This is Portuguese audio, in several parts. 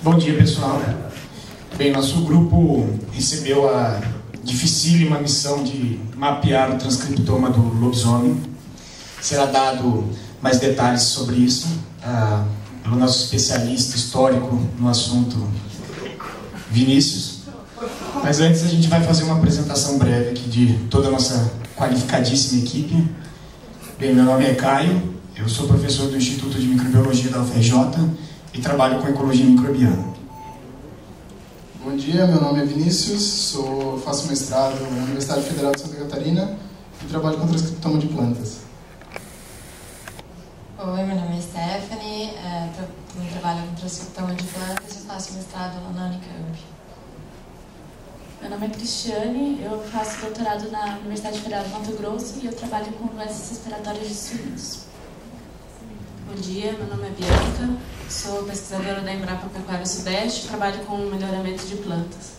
Bom dia, pessoal. Bem, nosso grupo recebeu a dificílima missão de mapear o transcriptoma do lobisomem. Será dado mais detalhes sobre isso pelo nosso especialista histórico no assunto, Vinícius. Mas antes a gente vai fazer uma apresentação breve aqui de toda a nossa qualificadíssima equipe. Bem, meu nome é Caio, eu sou professor do Instituto de Microbiologia da UFRJ e trabalho com ecologia microbiana. Bom dia, meu nome é Vinícius, faço mestrado na Universidade Federal de Santa Catarina e trabalho com transcriptoma de plantas. Oi, meu nome é Stephanie, também trabalho com transcriptoma de plantas e faço mestrado lá na Unicamp. Meu nome é Cristiane, eu faço doutorado na Universidade Federal de Mato Grosso e eu trabalho com doenças respiratórias de suínos. Bom dia, meu nome é Bianca, sou pesquisadora da Embrapa Pecuária Sudeste e trabalho com melhoramento de plantas.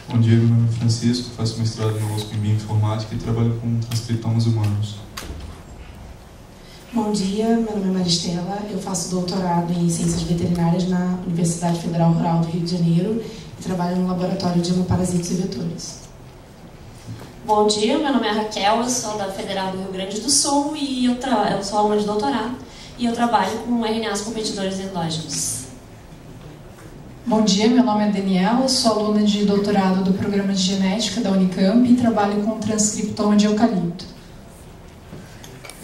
Bom dia, meu nome é Francisco, faço mestrado na USP em Bioinformática e trabalho com transcriptomas humanos. Bom dia, meu nome é Maristela, eu faço doutorado em Ciências Veterinárias na Universidade Federal Rural do Rio de Janeiro e trabalho no Laboratório de Hemoparasitos e Vetores. Bom dia, meu nome é Raquel, eu sou da Federal do Rio Grande do Sul e eu sou aluna de doutorado e eu trabalho com RNAs competidores endógenos. Bom dia, meu nome é Daniela, sou aluna de doutorado do Programa de Genética da Unicamp e trabalho com transcriptoma de eucalipto.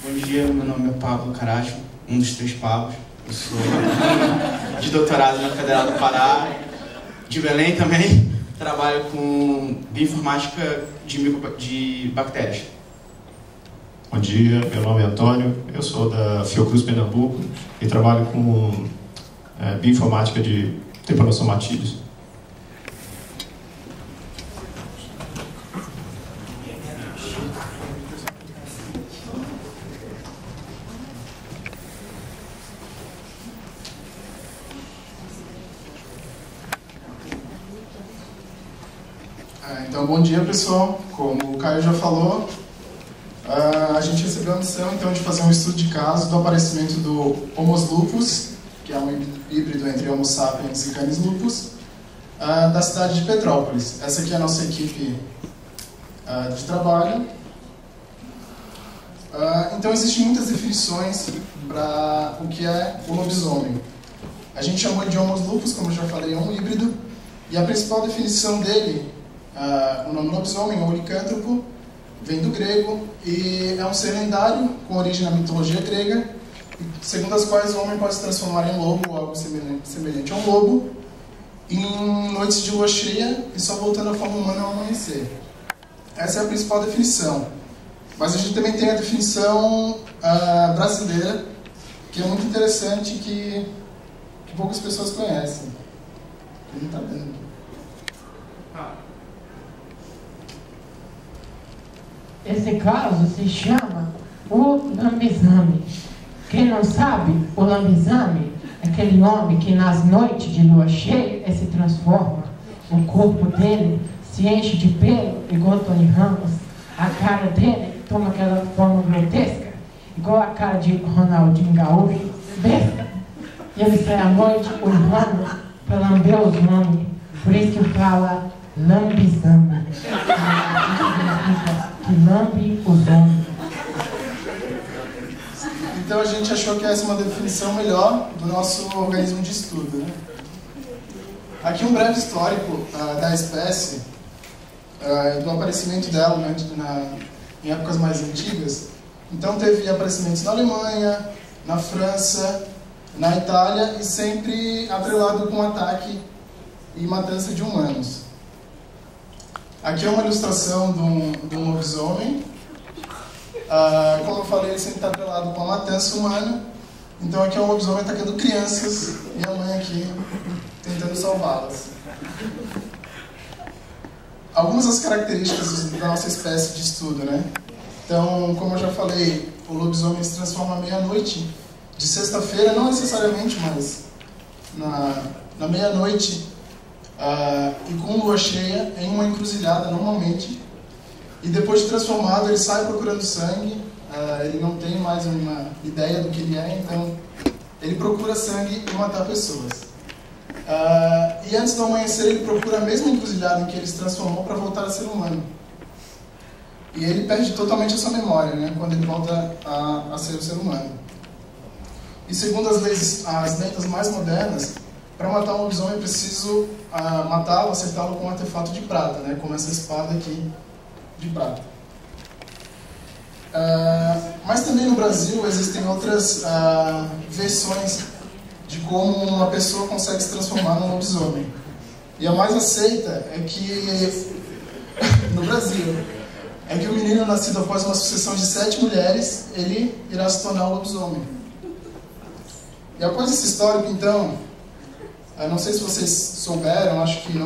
Bom dia, meu nome é Pablo Caracho, um dos 3 Pablos. Eu sou de doutorado na Federal do Pará, de Belém também. Trabalho com bioinformática de bactérias. Bom dia, meu nome é Antônio, eu sou da Fiocruz Pernambuco e trabalho com bioinformática de Trypanosomatídeos. Então, bom dia, pessoal. Como o Caio já falou, a gente recebeu a missão então, de fazer um estudo de caso do aparecimento do Homo lupus, que é um híbrido entre Homo sapiens e Canis lupus, da cidade de Petrópolis. Essa aqui é a nossa equipe de trabalho. Então, existem muitas definições para o que é o lobisomem. A gente chamou de Homo lupus, como eu já falei, é um híbrido, e a principal definição dele, o nome lobisomem ou licântropo, vem do grego e é um ser lendário com origem na mitologia grega, segundo as quais o homem pode se transformar em lobo ou algo semelhante a um lobo em noites de lua cheia e só voltando à forma humana ao amanhecer. Essa é a principal definição. Mas a gente também tem a definição brasileira, que é muito interessante, que poucas pessoas conhecem. Não está vendo. Esse caso se chama o lambisame. Quem não sabe, o lambisame é aquele homem que nas noites de lua cheia se transforma. O corpo dele se enche de pelo, igual Tony Ramos. A cara dele toma aquela forma grotesca, igual a cara de Ronaldinho Gaúcho, besta. E ele sai à noite urrando para lamber os homens. Por isso que fala lambisame. Que lambe os homens. Então a gente achou que essa é uma definição melhor do nosso organismo de estudo, né? Aqui um breve histórico da espécie, do aparecimento dela, né, em épocas mais antigas. Então teve aparecimentos na Alemanha, na França, na Itália e sempre atrelado com ataque e matança de humanos. Aqui é uma ilustração de um lobisomem. Como eu falei, ele sempre está atrelado com a matança humana. Então aqui é um lobisomem atacando crianças e a mãe aqui tentando salvá-las. Algumas das características da nossa espécie de estudo, né? Então, como eu já falei, o lobisomem se transforma à meia-noite de sexta-feira, não necessariamente, mas na meia-noite, e com lua cheia, em uma encruzilhada normalmente, e depois de transformado ele sai procurando sangue, ele não tem mais uma ideia do que ele é, então ele procura sangue e matar pessoas. E antes do amanhecer ele procura a mesma encruzilhada em que ele se transformou para voltar a ser humano. E ele perde totalmente a sua memória, né, quando ele volta a ser um ser humano. E segundo as lendas mais modernas, para matar um lobisomem é preciso matá-lo, acertá-lo com um artefato de prata, né, como essa espada aqui de prata. Mas também no Brasil existem outras versões de como uma pessoa consegue se transformar num lobisomem. E a mais aceita é que, no Brasil, é que o menino nascido após uma sucessão de 7 mulheres, ele irá se tornar um lobisomem. E após esse histórico, então, não sei se vocês souberam, acho que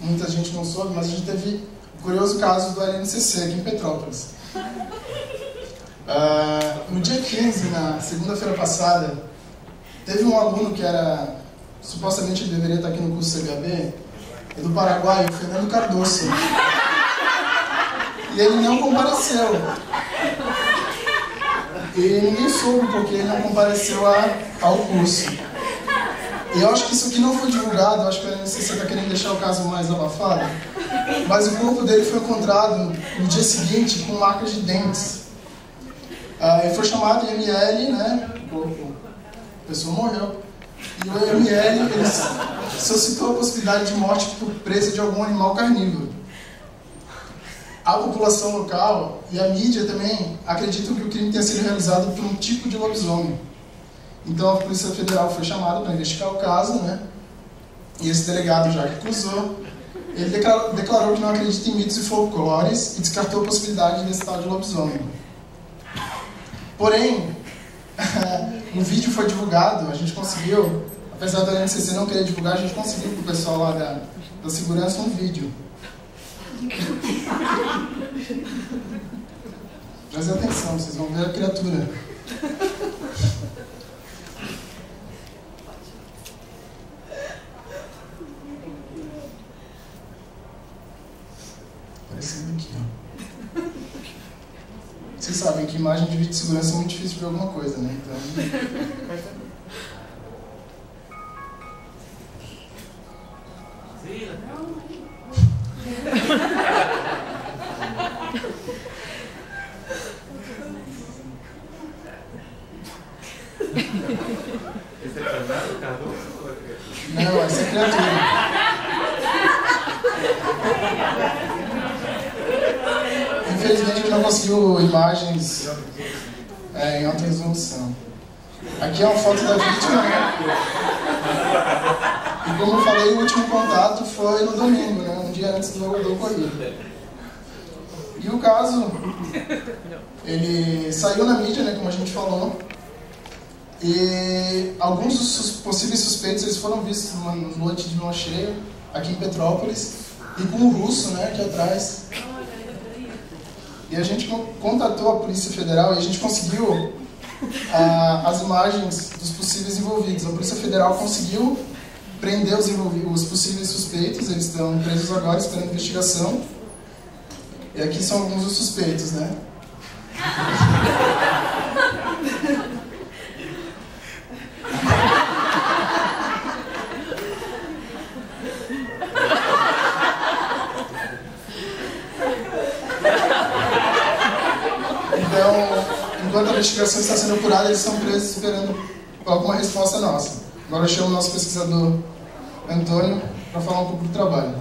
muita gente não soube, mas a gente teve o curioso caso do LNCC aqui em Petrópolis. No dia 15, na segunda-feira passada, teve um aluno que supostamente ele deveria estar aqui no curso CBAB, é do Paraguai, o Fernando Cardoso. E ele não compareceu. E ninguém soube porque ele não compareceu ao curso. E eu acho que isso aqui não foi divulgado, eu acho que a NCC está querendo deixar o caso mais abafado, mas o corpo dele foi encontrado no dia seguinte com marcas de dentes. Ele foi chamado de ML, né? A pessoa morreu. E o ML, ele suscitou a possibilidade de morte por presa de algum animal carnívoro. A população local e a mídia também acreditam que o crime tenha sido realizado por um tipo de lobisomem. Então a Polícia Federal foi chamada para investigar o caso, né? E esse delegado já recusou. Ele declarou que não acredita em mitos e folclores e descartou a possibilidade desse tal de lobisomem. Porém, o vídeo foi divulgado, a gente conseguiu, apesar da NCC não querer divulgar, a gente conseguiu para o pessoal lá da segurança um vídeo. Prestem atenção, vocês vão ver a criatura. Aparecendo aqui, ó. Vocês sabem que imagem de vídeo de segurança é muito difícil de ver alguma coisa, né? Então... Esse é Fernando Cardoso? Não, essa é a criatura. Infelizmente a gente não conseguiu imagens em alta resolução. Aqui é uma foto da vítima, né? E como eu falei, o último contato foi no domingo, né? Um dia antes do ocorrido. E o caso, ele saiu na mídia, né? Como a gente falou. E alguns dos possíveis suspeitos eles foram vistos numa noite de lua cheia aqui em Petrópolis e com o russo, né, aqui atrás. E a gente contatou a Polícia Federal e a gente conseguiu as imagens dos possíveis envolvidos. A Polícia Federal conseguiu prender os possíveis suspeitos, eles estão presos agora esperando investigação. E aqui são alguns dos suspeitos, né? Então, enquanto a investigação está sendo apurada, eles estão presos esperando alguma resposta nossa. Agora eu chamo o nosso pesquisador Antônio para falar um pouco do trabalho.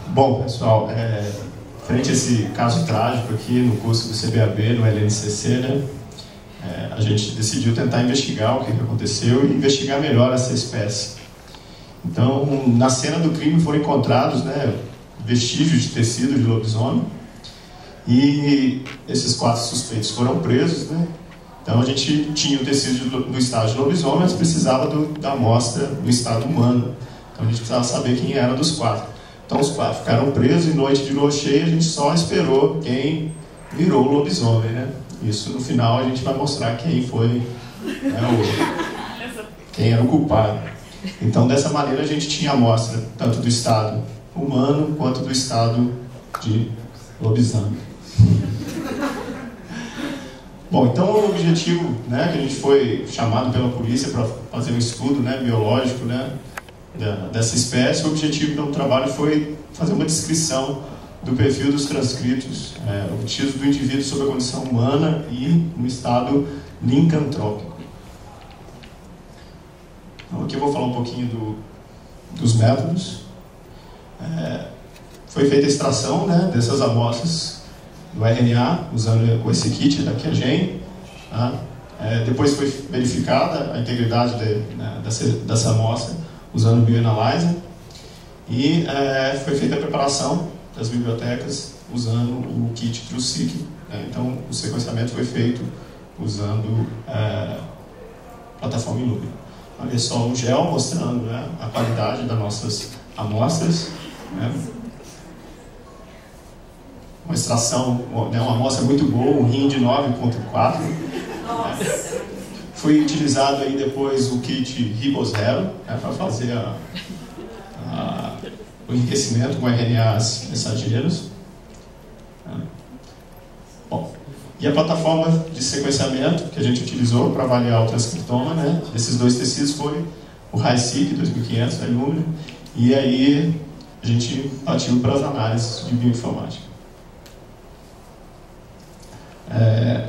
Bom, pessoal, frente a esse caso trágico aqui no curso do CBAB, no LNCC, né, a gente decidiu tentar investigar o que aconteceu e investigar melhor essa espécie. Então, na cena do crime foram encontrados, né, vestígios de tecido de lobisomem e esses 4 suspeitos foram presos, né? Então a gente tinha o tecido no estado de lobisomem, mas precisava da amostra no estado humano. Então a gente precisava saber quem era dos 4. Então os 4 ficaram presos e noite de lua cheia a gente só esperou quem virou o lobisomem, né? Isso no final a gente vai mostrar quem foi, né, quem era o culpado. Então dessa maneira a gente tinha amostra tanto do estado humano quanto do estado de lobisomem. Bom, então o objetivo, né, que a gente foi chamado pela polícia para fazer um estudo, né, biológico, né, dessa espécie, o objetivo do trabalho foi fazer uma descrição do perfil dos transcritos obtidos do indivíduo sob a condição humana e no estado lincantrópico. Então aqui eu vou falar um pouquinho dos métodos. Foi feita a extração, né, dessas amostras do RNA, usando esse kit da QIAGEN. Tá? Depois foi verificada a integridade dessa amostra usando o Bioanalyzer. E foi feita a preparação das bibliotecas usando o kit TrueSeq. Então, o sequenciamento foi feito usando a plataforma Illumina. Olha só o gel mostrando, né, a qualidade das nossas amostras. Né? Uma extração, né, uma amostra muito boa, um rim de 9.4. Foi utilizado aí depois o kit RiboZero, né, para fazer o enriquecimento com RNAs mensageiros. Bom, e a plataforma de sequenciamento que a gente utilizou para avaliar o transcriptoma, né, desses dois tecidos foi o HiSeq 2500 da Illumina, e aí a gente partiu para as análises de bioinformática.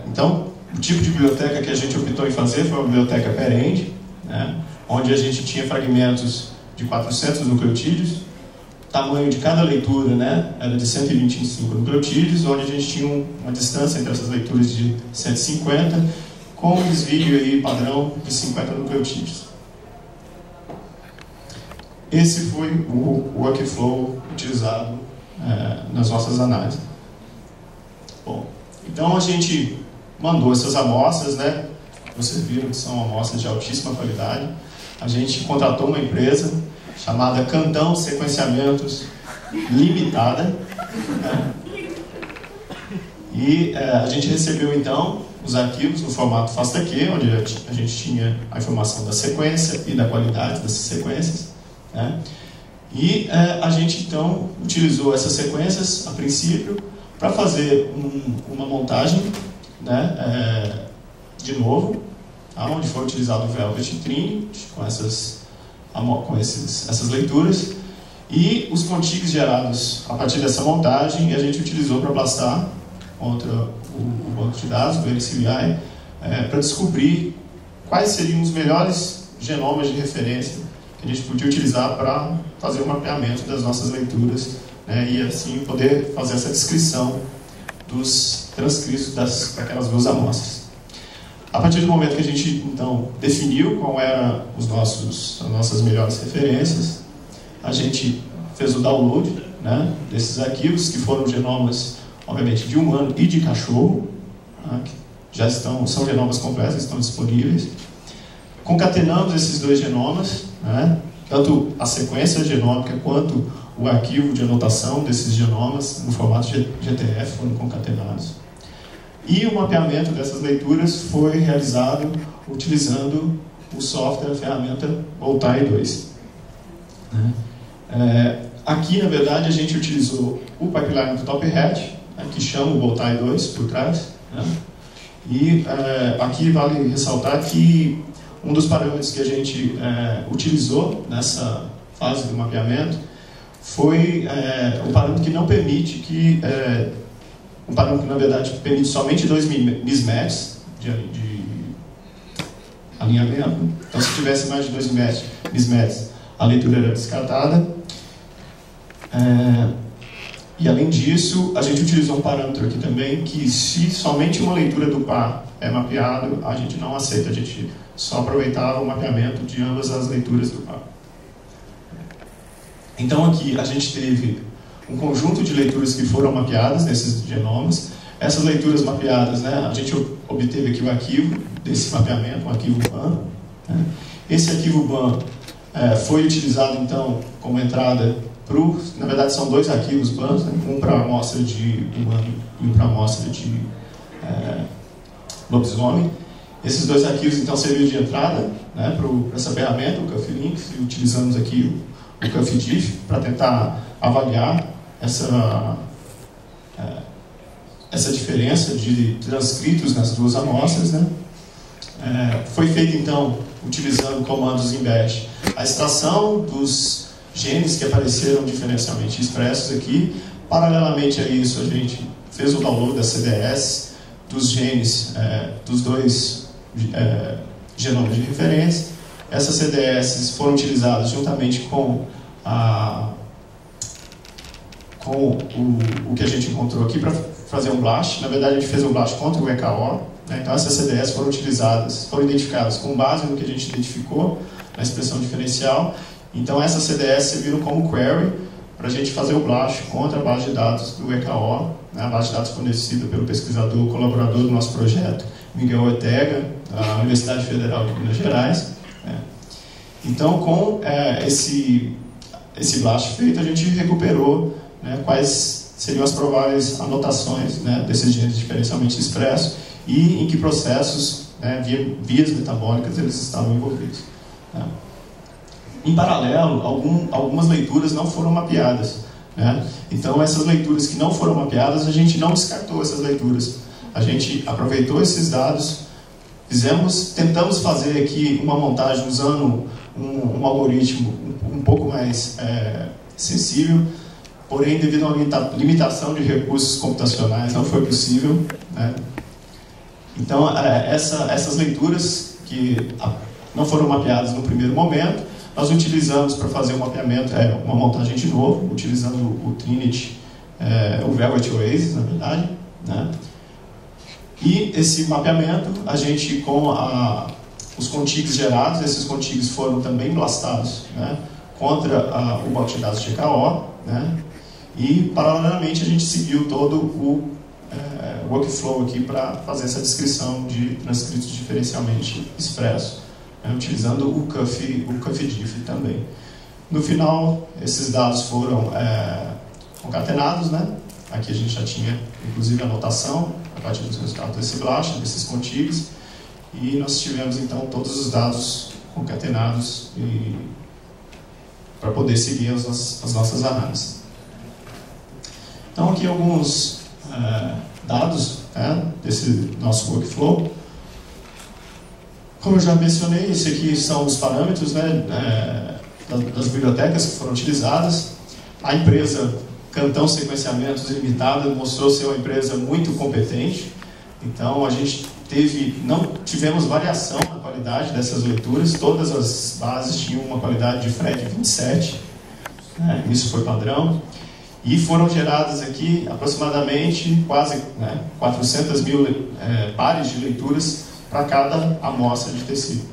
Então, o tipo de biblioteca que a gente optou em fazer foi uma biblioteca per-end, né, onde a gente tinha fragmentos de 400 nucleotídeos. O tamanho de cada leitura, né, era de 125 nucleotídeos, onde a gente tinha uma distância entre essas leituras de 150, com um desvio aí padrão de 50 nucleotídeos. Esse foi o workflow utilizado nas nossas análises. Bom, então a gente mandou essas amostras, né? Vocês viram que são amostras de altíssima qualidade. A gente contratou uma empresa chamada Cantão Sequenciamentos Limitada, né? E a gente recebeu então os arquivos no formato FASTA-Q, onde a gente tinha a informação da sequência e da qualidade dessas sequências, né? E a gente então utilizou essas sequências a princípio para fazer uma montagem, né, de novo, tá? Onde foi utilizado o Velvet Trine com essas leituras, e os contigs gerados a partir dessa montagem a gente utilizou para blastar contra o banco de dados do NCBI para descobrir quais seriam os melhores genomas de referência que a gente podia utilizar para fazer o mapeamento das nossas leituras, né, e assim poder fazer essa descrição dos transcritos daquelas duas amostras. A partir do momento que a gente então definiu qual eram as nossas melhores referências, a gente fez o download, né, desses arquivos, que foram genomas, obviamente, de humano e de cachorro, né, que são genomas completos, estão disponíveis. Concatenamos esses dois genomas, né, tanto a sequência genômica quanto o arquivo de anotação desses genomas no formato GTF foram concatenados. E o mapeamento dessas leituras foi realizado utilizando o software, a ferramenta Voltaire 2. Aqui, na verdade, a gente utilizou o pipeline do Top Hat, que chama o Voltaire 2 por trás, né? E aqui vale ressaltar que um dos parâmetros que a gente utilizou nessa fase do mapeamento foi um parâmetro que não permite um parâmetro que, na verdade, permite somente 2 mismatches de alinhamento. Então, se tivesse mais de 2 mismatches, a leitura era descartada. E, além disso, a gente utilizou um parâmetro aqui também que, se somente uma leitura do par é mapeado, a gente não aceita, a gente só aproveitava o mapeamento de ambas as leituras do par. Então, aqui a gente teve um conjunto de leituras que foram mapeadas nesses genomas. Essas leituras mapeadas, né, a gente obteve aqui o arquivo desse mapeamento, um arquivo BAN. Né? Esse arquivo BAN foi utilizado, então, como entrada na verdade, são dois arquivos BAN, né? Um para amostra de humano e um para amostra de lobisomem. Esses dois arquivos, então, serviram de entrada, né, para essa ferramenta, o CuffLinks, e utilizamos aqui o CuffDiff para tentar avaliar essa diferença de transcritos nas duas amostras, né? Foi feito, então, utilizando comandos em bash, a extração dos genes que apareceram diferencialmente expressos aqui. Paralelamente a isso, a gente fez o download da CDS dos genes dos dois genomas de referência. Essas CDS foram utilizadas juntamente com o que a gente encontrou aqui para fazer um blast. Na verdade, a gente fez um blast contra o EKO, né? Então, essas CDS foram utilizadas, foram identificadas com base no que a gente identificou na expressão diferencial. Então, essas CDS serviram como query para a gente fazer o blast contra a base de dados do EKO, né? A base de dados fornecida pelo pesquisador, colaborador do nosso projeto, Miguel Ortega, da Universidade Federal de Minas Gerais. Né? Então, com esse blast feito, a gente recuperou, né, quais seriam as prováveis anotações, né, desses genes diferencialmente expressos e em que processos, né, vias metabólicas eles estavam envolvidos. Né. Em paralelo, algumas leituras não foram mapeadas. Né. Então, essas leituras que não foram mapeadas, a gente não descartou essas leituras. A gente aproveitou esses dados, tentamos fazer aqui uma montagem usando um algoritmo um pouco mais sensível, porém, devido a uma limitação de recursos computacionais, não foi possível. Né? Então, essas leituras que não foram mapeadas no primeiro momento, nós utilizamos para fazer um mapeamento, uma montagem de novo, utilizando o Trinity, o Velvet Oasis, na verdade. Né? E esse mapeamento, a gente, com os contigs gerados, esses contigs foram também blastados, né, contra o banco de dados de GKO, né, e, paralelamente, a gente seguiu todo o workflow aqui para fazer essa descrição de transcritos diferencialmente expressos, né, utilizando o CUF-DIF também. No final, esses dados foram concatenados, né, aqui a gente já tinha, inclusive, a anotação a partir dos resultados desse blast, desses contigs, e nós tivemos, então, todos os dados concatenados para poder seguir as nossas análises. Então, aqui alguns dados, né, desse nosso workflow. Como eu já mencionei, esse aqui são os parâmetros, né, das bibliotecas que foram utilizadas. A empresa Cantão Sequenciamentos Limitada mostrou ser uma empresa muito competente. Então, a gente não tivemos variação na qualidade dessas leituras. Todas as bases tinham uma qualidade de FRED 27, né, isso foi padrão. E foram geradas aqui aproximadamente quase 400 mil pares de leituras para cada amostra de tecido.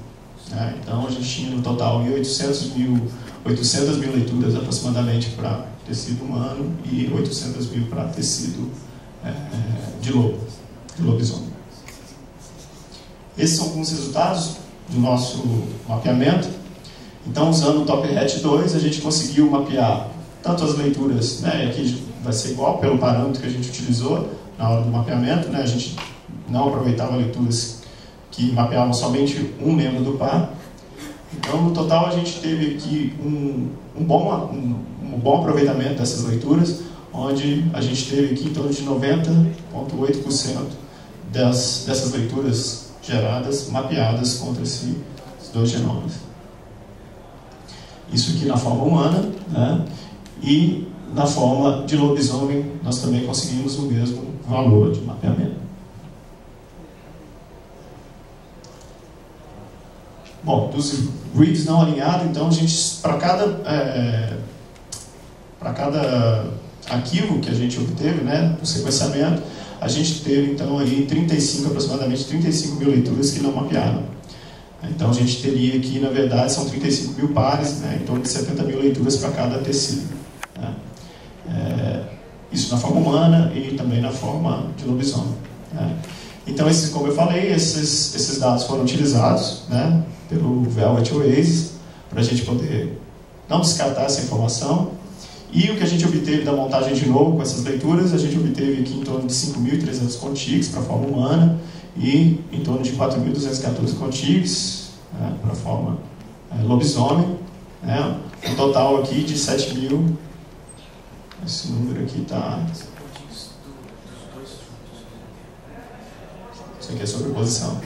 Né? Então, a gente tinha no total 800 mil leituras aproximadamente para tecido humano e 800 mil para tecido de lobisomem. Esses são alguns resultados do nosso mapeamento. Então, usando o TopHat 2, a gente conseguiu mapear tanto as leituras, né, aqui vai ser igual pelo parâmetro que a gente utilizou na hora do mapeamento, né, a gente não aproveitava leituras que mapeavam somente um membro do par. Então, no total, a gente teve aqui um bom aproveitamento dessas leituras, onde a gente teve aqui em torno de 90,8% dessas leituras geradas, mapeadas contra esses dois genomas. Isso aqui na forma humana, né? E na forma de lobisomem, nós também conseguimos o mesmo valor de mapeamento. Bom, dos reads não alinhados, então a gente, para cada arquivo que a gente obteve, né, no sequenciamento, a gente teve então aí aproximadamente 35 mil leituras que não mapearam. Então a gente teria aqui, na verdade, são 35 mil pares, né, em torno de 70 mil leituras para cada tecido. Né. Isso na forma humana e também na forma de lobisomem. Né. Então, como eu falei, esses dados foram utilizados, né, pelo Velvet Oasis, para a gente poder não descartar essa informação. E o que a gente obteve da montagem de novo com essas leituras, a gente obteve aqui em torno de 5.300 contigs para a forma humana e em torno de 4.214 contigs, né, para a forma lobisomem. Né, um total aqui de 7.000. Esse número aqui está... aqui é sobreposição.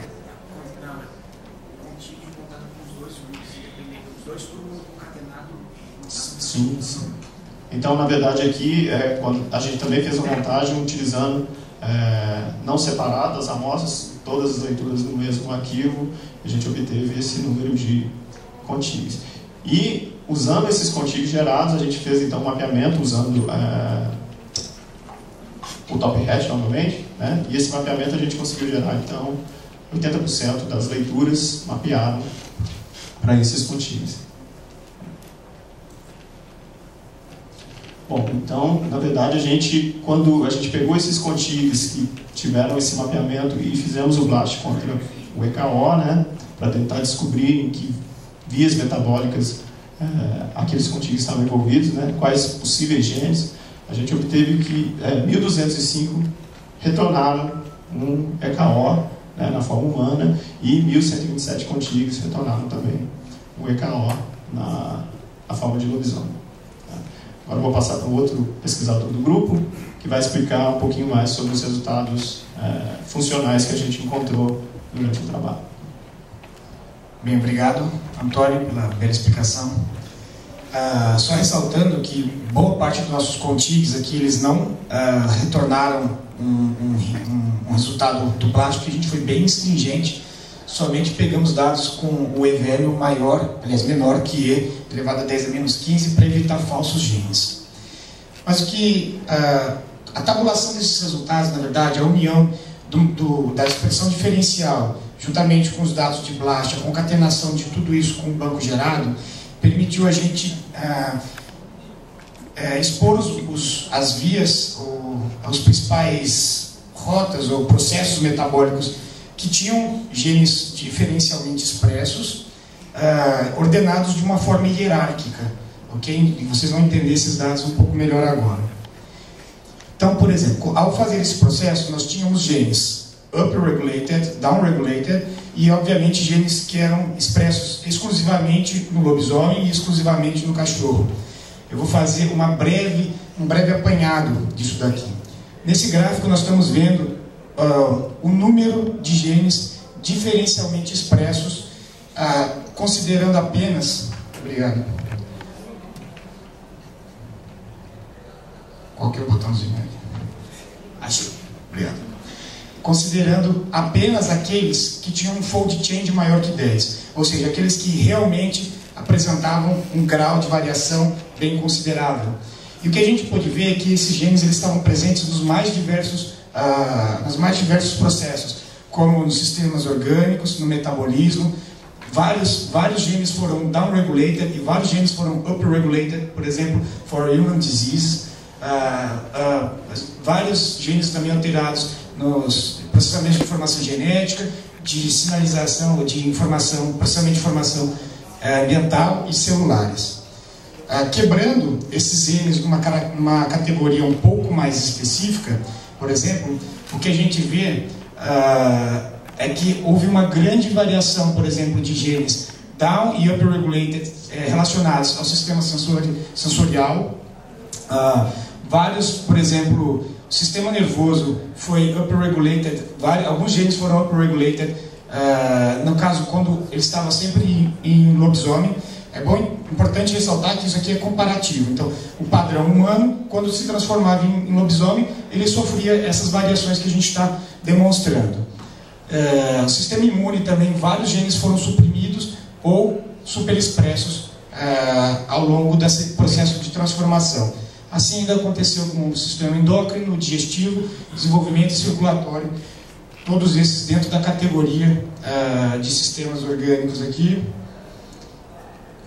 Sim, sim. Então, na verdade, aqui quando a gente também fez a montagem utilizando não separadas as amostras, todas as leituras no mesmo arquivo, a gente obteve esse número de contigs. E, usando esses contigs gerados, a gente fez então um mapeamento usando o Top Hat novamente, né? E esse mapeamento a gente conseguiu gerar então 80% das leituras mapeadas para esses contigs. Bom, então, na verdade, quando a gente pegou esses contigs que tiveram esse mapeamento e fizemos o blast contra o EKO, né, para tentar descobrir em que vias metabólicas aqueles contigs estavam envolvidos, né, quais possíveis genes, a gente obteve que 1.205 retornaram um EKO, né, na forma humana, e 1.127 contigs retornaram também um EKO na forma de lobisomem. Agora eu vou passar para o outro pesquisador do grupo, que vai explicar um pouquinho mais sobre os resultados funcionais que a gente encontrou durante o trabalho. Bem, obrigado, Antônio, pela bela explicação. Só ressaltando que boa parte dos nossos contigs aqui, eles não retornaram um resultado do plástico, que a gente foi bem stringente. Somente pegamos dados com o E-value maior, aliás, menor que E, elevado a 10 a menos 15, para evitar falsos genes. Mas o que a tabulação desses resultados, na verdade, a união da expressão diferencial, juntamente com os dados de blast, a concatenação de tudo isso com o banco gerado, permitiu a gente expor as vias, as principais rotas ou processos metabólicos que tinham genes diferencialmente expressos, ordenados de uma forma hierárquica, ok? E vocês vão entender esses dados um pouco melhor agora. Então, por exemplo, ao fazer esse processo, nós tínhamos genes upregulated, downregulated, e obviamente genes que eram expressos exclusivamente no lobisomem e exclusivamente no cachorro. Eu vou fazer um breve apanhado disso daqui. Nesse gráfico nós estamos vendo o número de genes diferencialmente expressos, considerando apenas... Obrigado. Qual que é o botãozinho aí? Achei. Obrigado. Considerando apenas aqueles que tinham um fold change maior que 10, ou seja, aqueles que realmente apresentavam um grau de variação bem considerável. E o que a gente pôde ver é que esses genes eles estavam presentes nos mais diversos processos, como nos sistemas orgânicos, no metabolismo. Vários genes foram downregulated e vários genes foram upregulated, por exemplo, for human diseases. Vários genes também alterados nos processamentos de informação genética, de sinalização, de informação, processamento de informação ambiental e celulares. Quebrando esses genes numa categoria um pouco mais específica, por exemplo, o que a gente vê é que houve uma grande variação, por exemplo, de genes down e upregulated relacionados ao sistema sensorial. Vários, por exemplo, o sistema nervoso foi upregulated, alguns genes foram upregulated, no caso, quando ele estava sempre em lobisomem. É importante ressaltar que isso aqui é comparativo. Então, o padrão humano, quando se transformava em lobisomem, ele sofria essas variações que a gente está demonstrando. O sistema imune também, vários genes foram suprimidos ou superexpressos ao longo desse processo de transformação. Assim ainda aconteceu com o sistema endócrino, digestivo, desenvolvimento circulatório, todos esses dentro da categoria de sistemas orgânicos aqui.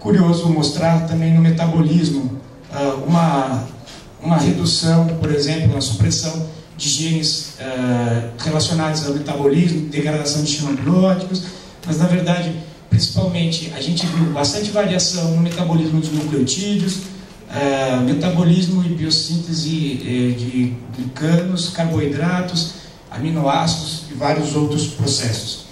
Curioso mostrar também no metabolismo uma redução, por exemplo, uma supressão de genes relacionados ao metabolismo, degradação de xenobióticos, mas na verdade, principalmente, a gente viu bastante variação no metabolismo de nucleotídeos, metabolismo e biossíntese de glicanos, carboidratos, aminoácidos e vários outros processos.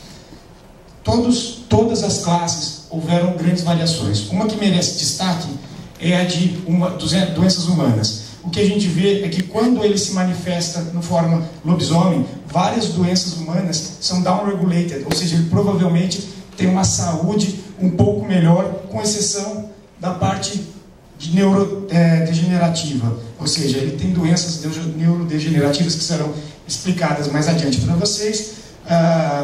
Todas as classes houveram grandes variações. Uma que merece destaque é a de doenças humanas. o que a gente vê é que quando ele se manifesta na forma lobisomem, várias doenças humanas são downregulated, ou seja, ele provavelmente tem uma saúde um pouco melhor, com exceção da parte de neurodegenerativa, ou seja, ele tem doenças neurodegenerativas que serão explicadas mais adiante para vocês,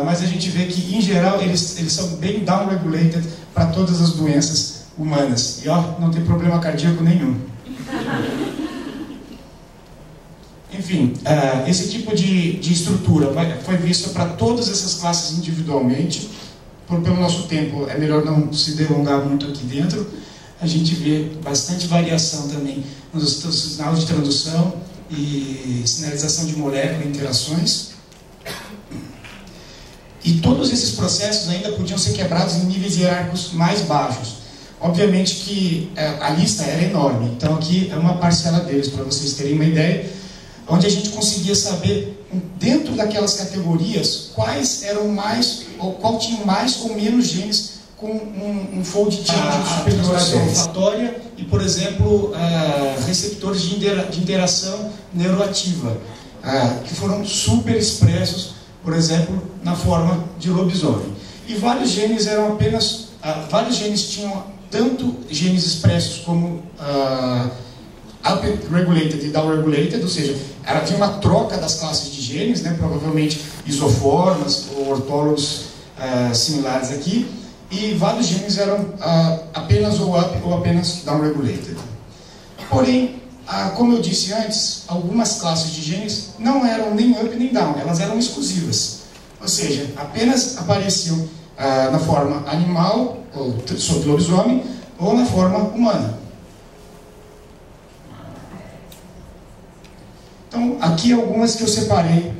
mas a gente vê que, em geral, eles são bem downregulated para todas as doenças humanas. E ó, não tem problema cardíaco nenhum. Enfim, esse tipo de estrutura foi vista para todas essas classes individualmente. Pelo nosso tempo, é melhor não se delongar muito aqui dentro. A gente vê bastante variação também nos sinais de tradução e sinalização de molécula e interações. E todos esses processos ainda podiam ser quebrados em níveis hierárquicos mais baixos. Obviamente que a lista era enorme, então aqui é uma parcela deles, para vocês terem uma ideia, onde a gente conseguia saber, dentro daquelas categorias, quais eram mais, ou qual tinham mais ou menos genes com um fold change superior à olfatória e, por exemplo, receptores de interação neuroativa, que foram super expressos, por exemplo, na forma de lobisomem. E vários genes eram apenas, vários genes tinham tanto genes expressos como up-regulated e down-regulated, ou seja, havia uma troca das classes de genes, né, provavelmente isoformas ou ortólogos similares aqui, e vários genes eram apenas ou up ou apenas down-regulated. Porém, como eu disse antes, algumas classes de genes não eram nem up nem down, elas eram exclusivas. Ou seja, apenas apareciam na forma animal, ou sob lobisomem, ou na forma humana. Então, aqui algumas que eu separei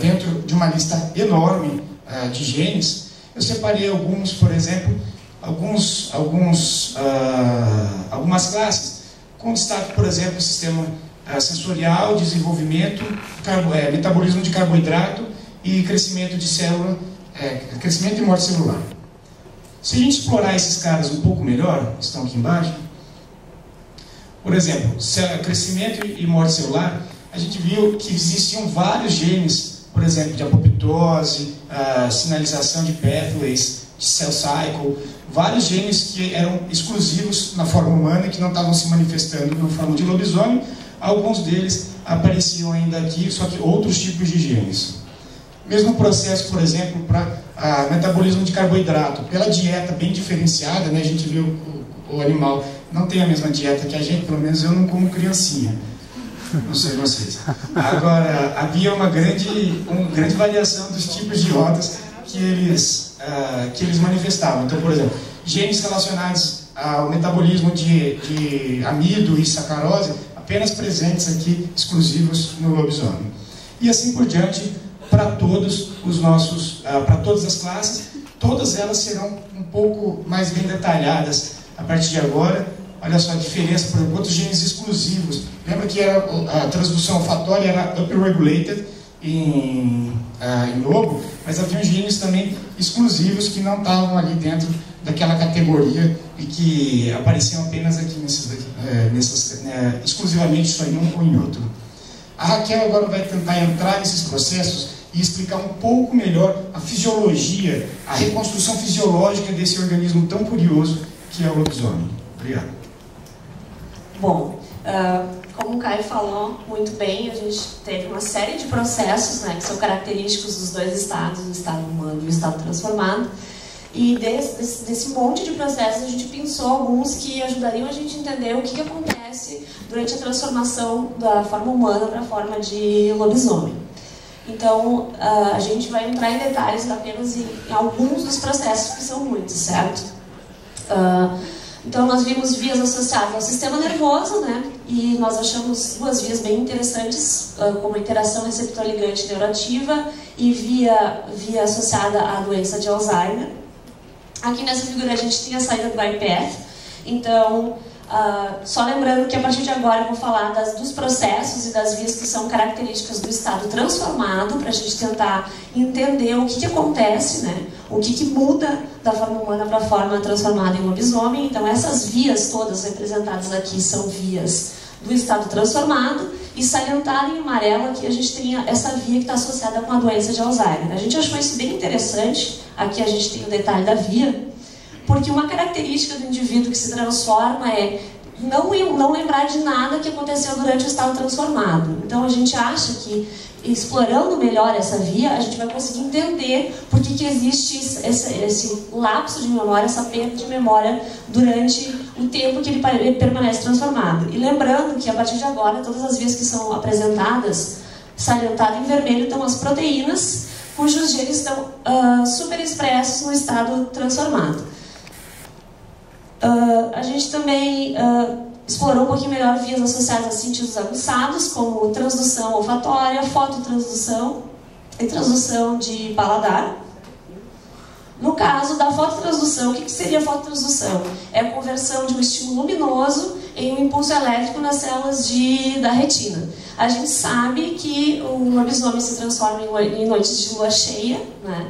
dentro de uma lista enorme de genes. Eu separei alguns, por exemplo, algumas classes, com destaque, por exemplo, sistema sensorial, desenvolvimento, metabolismo de carboidrato e crescimento de célula, crescimento e morte celular. Se a gente explorar esses caras um pouco melhor, estão aqui embaixo, por exemplo, crescimento e morte celular, a gente viu que existiam vários genes, por exemplo, de apoptose, sinalização de pathways, de cell cycle, vários genes que eram exclusivos na forma humana e que não estavam se manifestando na forma de lobisomem. Alguns deles apareciam ainda aqui, só que outros tipos de genes. Mesmo processo, por exemplo, para metabolismo de carboidrato, pela dieta bem diferenciada, né, a gente viu o animal não tem a mesma dieta que a gente, pelo menos eu não como criancinha. Não sei vocês. Agora, havia uma grande variação dos tipos de rotas que eles manifestavam. Então, por exemplo, genes relacionados ao metabolismo de amido e sacarose, apenas presentes aqui, exclusivos no lobisomem. E assim por diante, para todos os nossos, para todas as classes, todas elas serão um pouco mais bem detalhadas a partir de agora. Olha só a diferença, por exemplo, outros genes exclusivos. Lembra que a transdução olfatória era upregulated em lobo, mas havia genes também exclusivos que não estavam ali dentro daquela categoria e que apareciam apenas aqui exclusivamente só em um ou em outro. A Raquel agora vai tentar entrar nesses processos e explicar um pouco melhor a fisiologia, a reconstrução fisiológica desse organismo tão curioso que é o lobisomem. Obrigado. Bom, como o Caio falou muito bem, a gente teve uma série de processos, né, que são característicos dos dois estados, o estado humano e o estado transformado. E desse monte de processos, a gente pensou alguns que ajudariam a gente a entender o que acontece durante a transformação da forma humana para a forma de lobisomem. Então, a gente vai entrar em detalhes apenas em alguns dos processos, que são muitos, certo? Então, nós vimos vias associadas ao sistema nervoso, né? E nós achamos duas vias bem interessantes, como a interação receptor-ligante neuroativa e via associada à doença de Alzheimer. Aqui nessa figura a gente tem a saída do bypass. Então, só lembrando que a partir de agora eu vou falar dos processos e das vias que são características do estado transformado, para a gente tentar entender o que acontece, né? O que muda da forma humana para a forma transformada em lobisomem. Então, essas vias todas representadas aqui são vias do estado transformado, e salientado em amarelo aqui a gente tem essa via que está associada com a doença de Alzheimer. A gente achou isso bem interessante, aqui a gente tem o detalhe da via, porque uma característica do indivíduo que se transforma é não lembrar de nada que aconteceu durante o estado transformado. Então a gente acha que, explorando melhor essa via, a gente vai conseguir entender por que existe esse lapso de memória, essa perda de memória durante o tempo que ele permanece transformado. E lembrando que, a partir de agora, todas as vias que são apresentadas, salientado em vermelho, estão as proteínas, cujos genes estão super expressos no estado transformado. A gente também explorou um pouquinho melhor vias associadas a sentidos aguçados, como transdução olfatória, fototransdução e transdução de paladar. No caso da fototransdução, o que seria a fototransdução? É a conversão de um estímulo luminoso em um impulso elétrico nas células da retina. A gente sabe que o lobisomem se transforma em noites de lua cheia, né?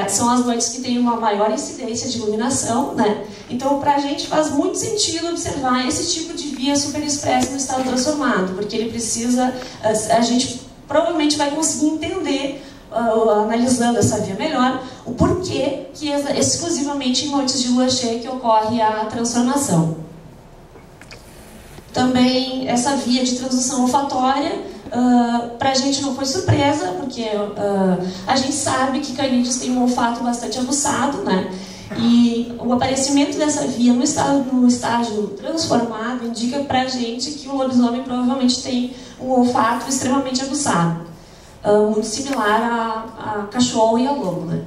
São as noites que têm uma maior incidência de iluminação, né? Então, para a gente faz muito sentido observar esse tipo de via super expressa no estado transformado, porque ele precisa, a gente provavelmente vai conseguir entender, analisando essa via melhor, o porquê que é exclusivamente em noites de lua cheia que ocorre a transformação. Também essa via de transdução olfatória, para a gente não foi surpresa, porque a gente sabe que canídeos têm um olfato bastante aguçado, né? E o aparecimento dessa via no estágio transformado indica para a gente que o lobisomem provavelmente tem um olfato extremamente aguçado, muito similar a cachorro e a lobo, né?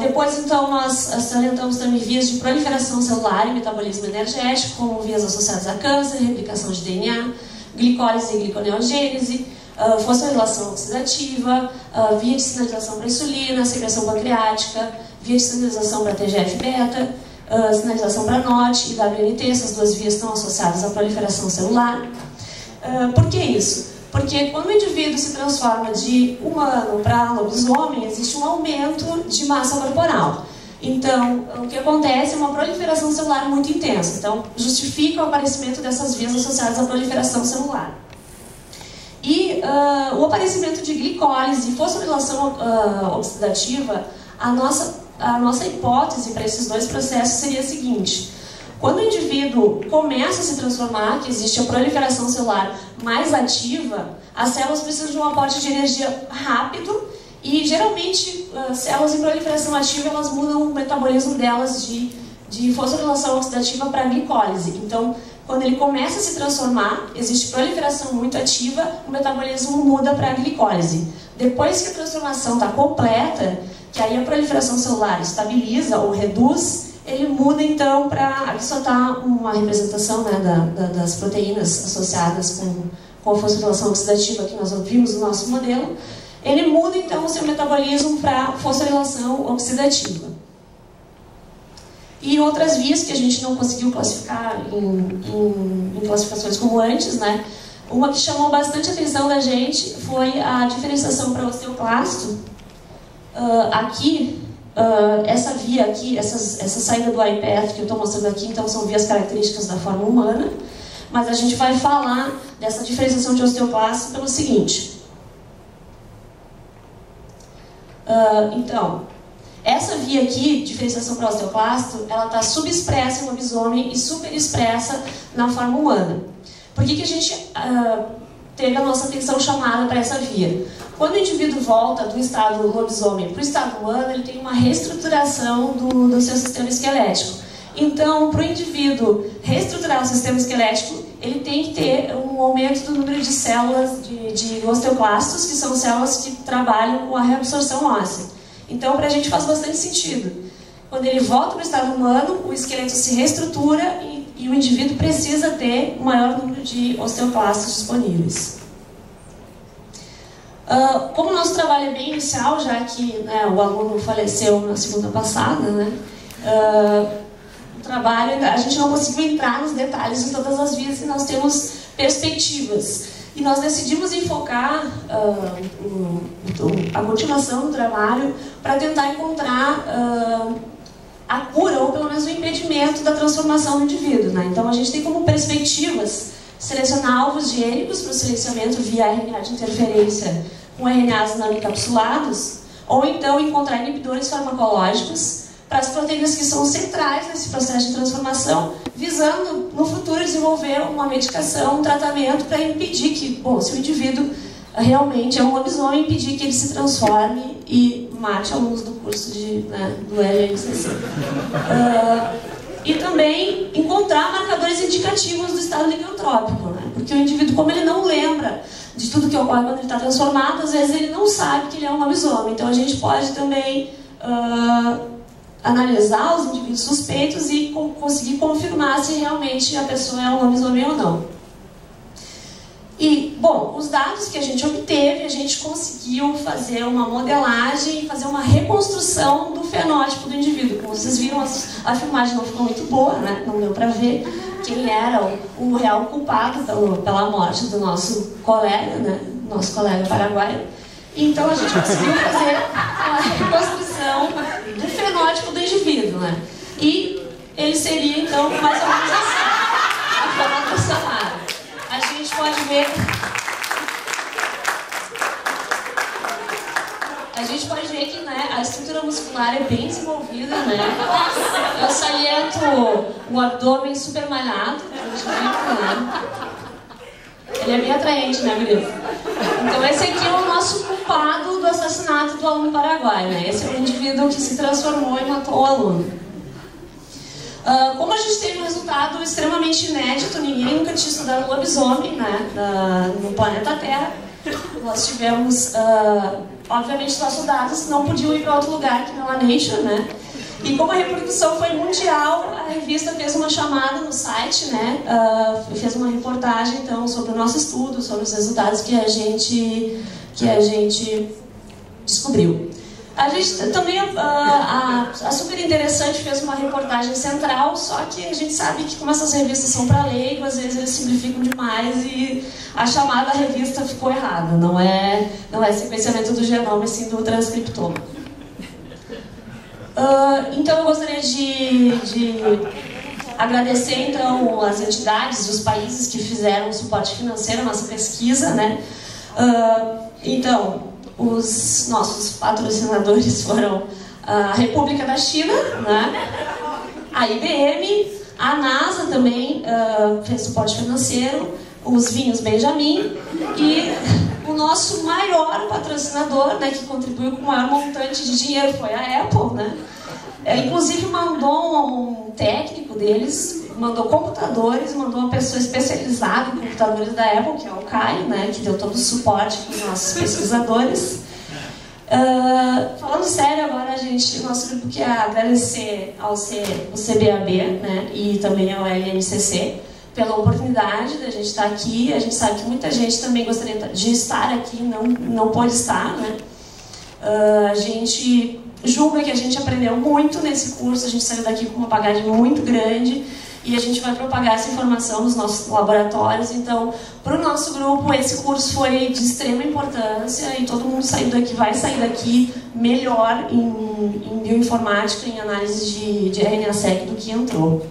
Depois, então, nós salientamos também vias de proliferação celular e metabolismo energético, como vias associadas a câncer, replicação de DNA, glicólise e gliconeogênese, fosforilação oxidativa, via de sinalização para insulina, secreção pancreática, via de sinalização para TGF-beta, sinalização para NOT e WNT. Essas duas vias estão associadas à proliferação celular. Por que isso? Porque quando o indivíduo se transforma de humano para lobisomem, existe um aumento de massa corporal. Então, o que acontece é uma proliferação celular muito intensa. Então, justifica o aparecimento dessas vias associadas à proliferação celular. E o aparecimento de glicólise e fosforilação oxidativa, a nossa hipótese para esses dois processos seria a seguinte: quando o indivíduo começa a se transformar, que existe a proliferação celular mais ativa, as células precisam de um aporte de energia rápido e, geralmente, células em proliferação ativa, elas mudam o metabolismo delas de fosforilação oxidativa para glicólise. Então, quando ele começa a se transformar, existe proliferação muito ativa, o metabolismo muda para glicólise. Depois que a transformação está completa, que aí a proliferação celular estabiliza ou reduz, ele muda então para... Aqui só está uma representação, né, das proteínas associadas com a fosforilação oxidativa que nós vimos no nosso modelo. Ele muda então o seu metabolismo para fosforilação oxidativa. E outras vias que a gente não conseguiu classificar em classificações como antes, né? Uma que chamou bastante a atenção da gente foi a diferenciação para osteoclasto. Essa via aqui, essa saída do iPath que eu estou mostrando aqui, então são vias características da forma humana, mas a gente vai falar dessa diferenciação de osteoclasto pelo seguinte. Então, essa via aqui, diferenciação para osteoclasto, ela está subexpressa em lobisomem e superexpressa na forma humana. Por que a gente teve a nossa atenção chamada para essa via? Quando o indivíduo volta do estado lobisomem para o estado humano, ele tem uma reestruturação do seu sistema esquelético. Então, para o indivíduo reestruturar o sistema esquelético, ele tem que ter um aumento do número de células de osteoclastos, que são células que trabalham com a reabsorção óssea. Então, para a gente faz bastante sentido. Quando ele volta para o estado humano, o esqueleto se reestrutura e o indivíduo precisa ter um maior número de osteoclastos disponíveis. Como o nosso trabalho é bem inicial, já que o aluno faleceu na segunda passada, né, o trabalho, a gente não conseguiu entrar nos detalhes de todas as vias e nós temos perspectivas. E nós decidimos enfocar a continuação do trabalho para tentar encontrar a cura, ou pelo menos o impedimento da transformação do indivíduo, né? Então a gente tem como perspectivas selecionar alvos gênicos para o silenciamento via RNA de interferência com RNAs nanoencapsulados, ou então encontrar inibidores farmacológicos para as proteínas que são centrais nesse processo de transformação, visando no futuro desenvolver uma medicação, um tratamento para impedir que, bom, se o indivíduo realmente é um lobisomem, impedir que ele se transforme e mate alunos do curso do LNCC. E também encontrar marcadores indicativos do estado licantrópico, né? Porque o indivíduo, como ele não lembra de tudo que ocorre quando ele está transformado, às vezes ele não sabe que ele é um lobisomem. Então a gente pode também analisar os indivíduos suspeitos e conseguir confirmar se realmente a pessoa é um lobisomem ou não. E, bom, os dados que a gente obteve, a gente conseguiu fazer uma modelagem, fazer uma reconstrução do fenótipo do indivíduo. Como vocês viram, a filmagem não ficou muito boa, né? Não deu para ver quem era o real culpado pela morte do nosso colega, né? Nosso colega paraguaio. Então a gente conseguiu fazer uma reconstrução do fenótipo do indivíduo, né? E ele seria, então, mais ou menos assim, a forma transformada. A gente pode ver... A gente pode ver que, né, a estrutura muscular é bem desenvolvida, né? Eu saliento o abdômen super malhado, né? Ele é bem atraente, né, beleza? Então esse aqui é o nosso culpado do assassinato do aluno paraguaio, né? Esse é o indivíduo que se transformou e matou o aluno. Como a gente teve um resultado extremamente inédito, ninguém nunca tinha estudado lobisomem, né, no planeta Terra. Nós tivemos, obviamente, nossos dados não podiam ir para outro lugar que não a Nature, né? E como a repercussão foi mundial, a revista fez uma chamada no site, né? Fez uma reportagem, então, sobre o nosso estudo, sobre os resultados que a gente descobriu. A gente também, a Super Interessante fez uma reportagem central, só que a gente sabe que como essas revistas são para leigo, às vezes eles simplificam demais e a chamada da revista ficou errada. Não é sequenciamento do genoma, e sim do transcriptoma. Então eu gostaria de agradecer então as entidades, os países que fizeram o suporte financeiro à nossa pesquisa, né? Então, os nossos patrocinadores foram a República da China, né? A IBM, a NASA também fez suporte financeiro, os vinhos Benjamin e o nosso maior patrocinador, né, que contribuiu com o maior montante de dinheiro foi a Apple, né? Inclusive mandou um técnico deles, mandou computadores, mandou uma pessoa especializada em computadores da Apple, que é o Caio, né, que deu todo o suporte para os nossos pesquisadores. Falando sério agora, nosso grupo quer agradecer ao CBAB, né, e também ao LNCC pela oportunidade da gente estar aqui. A gente sabe que muita gente também gostaria de estar aqui, não pode estar, né? A gente julga que a gente aprendeu muito nesse curso, a gente saiu daqui com uma bagagem muito grande e a gente vai propagar essa informação nos nossos laboratórios. Então, para o nosso grupo, esse curso foi de extrema importância e todo mundo vai sair daqui melhor em bioinformática, em análise de RNA-seq do que entrou.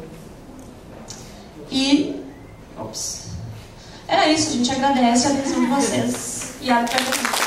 E era isso, a gente agradece a atenção de vocês e até a próxima.